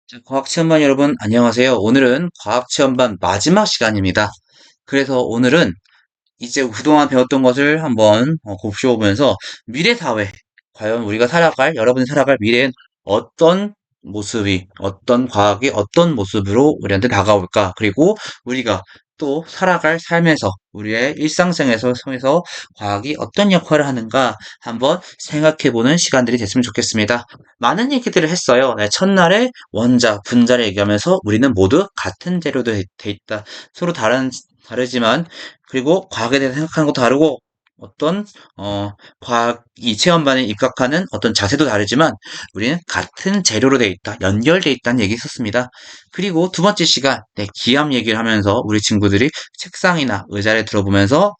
자, 과학체험반 여러분, 안녕하세요. 오늘은 과학체험반 마지막 시간입니다. 그래서 오늘은 이제 그동안 배웠던 것을 한번 곱씹어보면서 미래 사회, 과연 우리가 살아갈, 여러분이 살아갈 미래엔 어떤 모습이, 어떤 과학이 어떤 모습으로 우리한테 다가올까? 그리고 우리가 또 살아갈 삶에서, 우리의 일상생에서 통해서 과학이 어떤 역할을 하는가 한번 생각해보는 시간들이 됐으면 좋겠습니다. 많은 얘기들을 했어요. 네, 첫날에 원자, 분자를 얘기하면서 우리는 모두 같은 재료로 돼 있다. 서로 다르지만 그리고 과학에 대해서 생각하는 것도 다르고 어떤 과학 이 체험반에 입학하는 어떤 자세도 다르지만 우리는 같은 재료로 돼 있다, 연결돼 있다는 얘기 있었습니다. 그리고 두 번째 시간, 네, 기압 얘기를 하면서 우리 친구들이 책상이나 의자를 들어보면서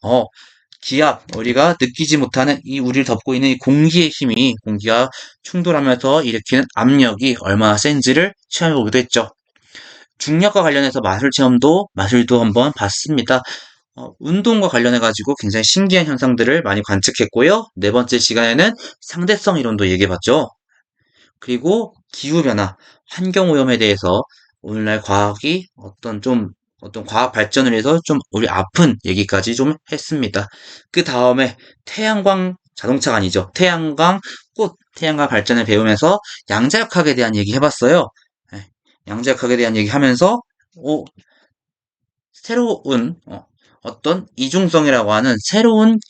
기압, 우리가 느끼지 못하는 이 우리를 덮고 있는 이 공기의 힘이 공기와 충돌하면서 일으키는 압력이 얼마나 센지를 체험해 보기도 했죠. 중력과 관련해서 마술도 한번 봤습니다. 운동과 관련해가지고 굉장히 신기한 현상들을 많이 관측했고요. 네 번째 시간에는 상대성 이론도 얘기해봤죠. 그리고 기후변화, 환경오염에 대해서 오늘날 과학이 어떤 과학 발전을 해서 좀 우리 아픈 얘기까지 좀 했습니다. 그 다음에 태양광 자동차가 아니죠. 태양광 발전을 배우면서 양자역학에 대한 얘기 해봤어요. 네, 양자역학에 대한 얘기 하면서, 새로운 어떤 이중성이라고 하는 새로운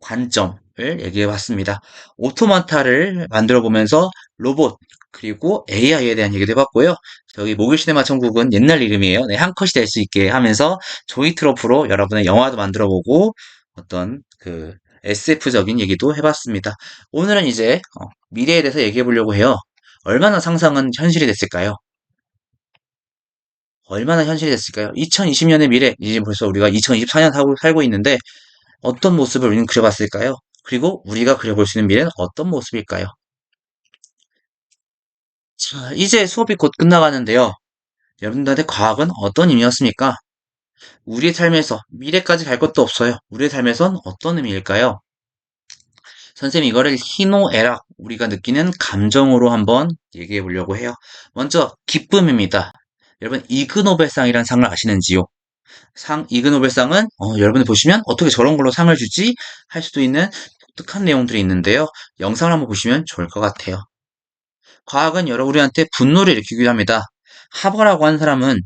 관점을 얘기해 봤습니다. 오토마타를 만들어 보면서 로봇 그리고 AI에 대한 얘기도 해봤고요. 저기 목요 시네마 천국은 옛날 이름이에요. 네, 한 컷이 될 수 있게 하면서 조이 트로프로 여러분의 영화도 만들어 보고 어떤 그 SF적인 얘기도 해봤습니다. 오늘은 이제 미래에 대해서 얘기해 보려고 해요. 얼마나 상상은 현실이 됐을까요? 얼마나 현실이 됐을까요? 2020년의 미래, 이제 벌써 우리가 2024년 살고 있는데 어떤 모습을 우리는 그려봤을까요? 그리고 우리가 그려볼 수 있는 미래는 어떤 모습일까요? 자, 이제 수업이 곧 끝나가는데요. 여러분들한테 과학은 어떤 의미였습니까? 우리의 삶에서 미래까지 갈 것도 없어요. 우리의 삶에선 어떤 의미일까요? 선생님 이거를 희노애락, 우리가 느끼는 감정으로 한번 얘기해 보려고 해요. 먼저 기쁨입니다. 여러분 이그노벨상이라는 상을 아시는지요? 이그노벨상은 여러분이 보시면 어떻게 저런 걸로 상을 주지? 할 수도 있는 독특한 내용들이 있는데요. 영상을 한번 보시면 좋을 것 같아요. 과학은 여러 우리한테 분노를 일으키기도 합니다. 하버라고 하는 사람은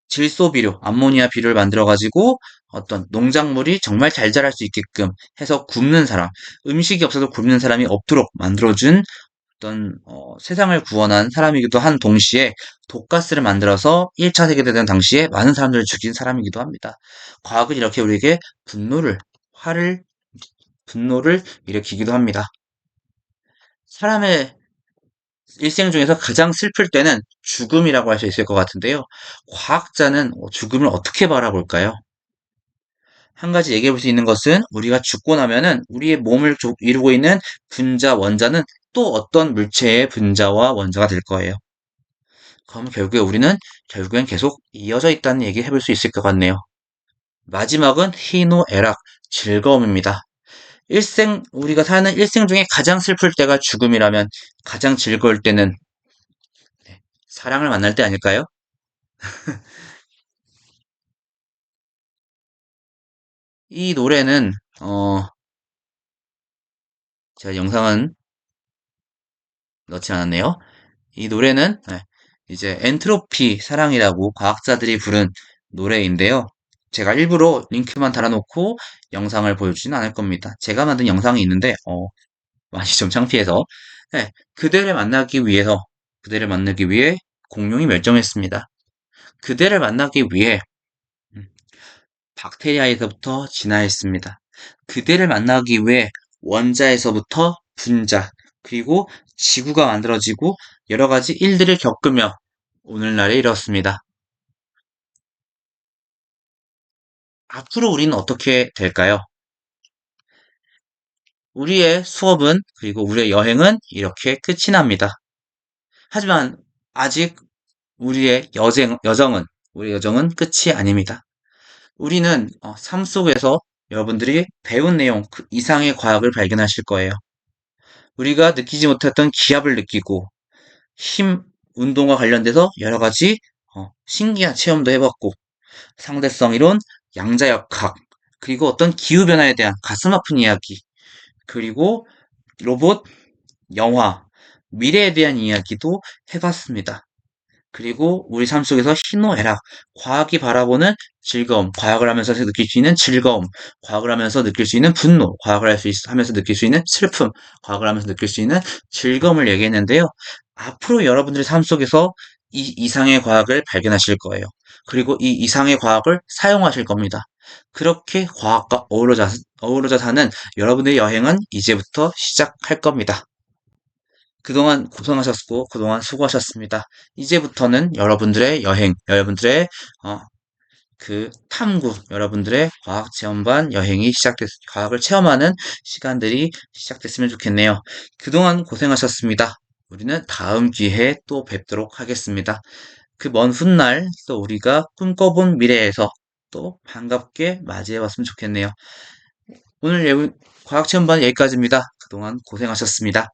질소비료, 암모니아 비료를 만들어가지고 어떤 농작물이 정말 잘 자랄 수 있게끔 해서 굶는 사람, 음식이 없어서 굶는 사람이 없도록 만들어준 어떤 세상을 구원한 사람이기도 한 동시에 독가스를 만들어서 1차 세계대전 당시에 많은 사람들을 죽인 사람이기도 합니다. 과학은 이렇게 우리에게 화를, 분노를 일으키기도 합니다. 사람의 일생 중에서 가장 슬플 때는 죽음이라고 할 수 있을 것 같은데요. 과학자는 죽음을 어떻게 바라볼까요? 한 가지 얘기해 볼 수 있는 것은 우리가 죽고 나면은 우리의 몸을 이루고 있는 분자, 원자는 또 어떤 물체의 분자와 원자가 될 거예요. 그럼 결국엔 계속 이어져 있다는 얘기 해볼 수 있을 것 같네요. 마지막은 희노애락, 즐거움입니다. 우리가 사는 일생 중에 가장 슬플 때가 죽음이라면 가장 즐거울 때는 사랑을 만날 때 아닐까요? 이 노래는, 제가 영상은 넣지 않았네요. 이 노래는, 이제 엔트로피 사랑이라고 과학자들이 부른 노래인데요. 제가 일부러 링크만 달아놓고 영상을 보여주진 않을 겁니다. 제가 만든 영상이 있는데, 많이 좀 창피해서. 네, 그대를 만나기 위해 공룡이 멸종했습니다. 그대를 만나기 위해 음, 박테리아에서부터 진화했습니다. 그대를 만나기 위해 원자에서부터 분자, 그리고 지구가 만들어지고 여러 가지 일들을 겪으며 오늘날에 이렇습니다. 앞으로 우리는 어떻게 될까요? 우리의 수업은, 그리고 우리의 여행은 이렇게 끝이 납니다. 하지만 아직 우리의 여정은 끝이 아닙니다. 우리는 삶 속에서 여러분들이 배운 내용 그 이상의 과학을 발견하실 거예요. 우리가 느끼지 못했던 기압을 느끼고, 힘 운동과 관련돼서 여러 가지 신기한 체험도 해봤고, 상대성 이론, 양자역학, 그리고 어떤 기후변화에 대한 가슴 아픈 이야기, 그리고 로봇, 영화, 미래에 대한 이야기도 해봤습니다. 그리고 우리 삶 속에서 희노애락, 과학이 바라보는 즐거움, 과학을 하면서 느낄 수 있는 즐거움, 과학을 하면서 느낄 수 있는 분노, 과학을 하면서 느낄 수 있는 슬픔, 과학을 하면서 느낄 수 있는 즐거움을 얘기했는데요. 앞으로 여러분들의 삶 속에서 이 이상의 과학을 발견하실 거예요. 그리고 이 이상의 과학을 사용하실 겁니다. 그렇게 과학과 어우러져 사는 여러분의 여행은 이제부터 시작할 겁니다. 그동안 고생하셨고, 그동안 수고하셨습니다. 이제부터는 여러분들의 여행, 여러분들의, 어, 탐구, 여러분들의 과학 체험반 여행이 과학을 체험하는 시간들이 시작됐으면 좋겠네요. 그동안 고생하셨습니다. 우리는 다음 기회에 또 뵙도록 하겠습니다. 그 먼 훗날 또 우리가 꿈꿔본 미래에서 또 반갑게 맞이해봤으면 좋겠네요. 오늘 과학 체험반 여기까지입니다. 그동안 고생하셨습니다.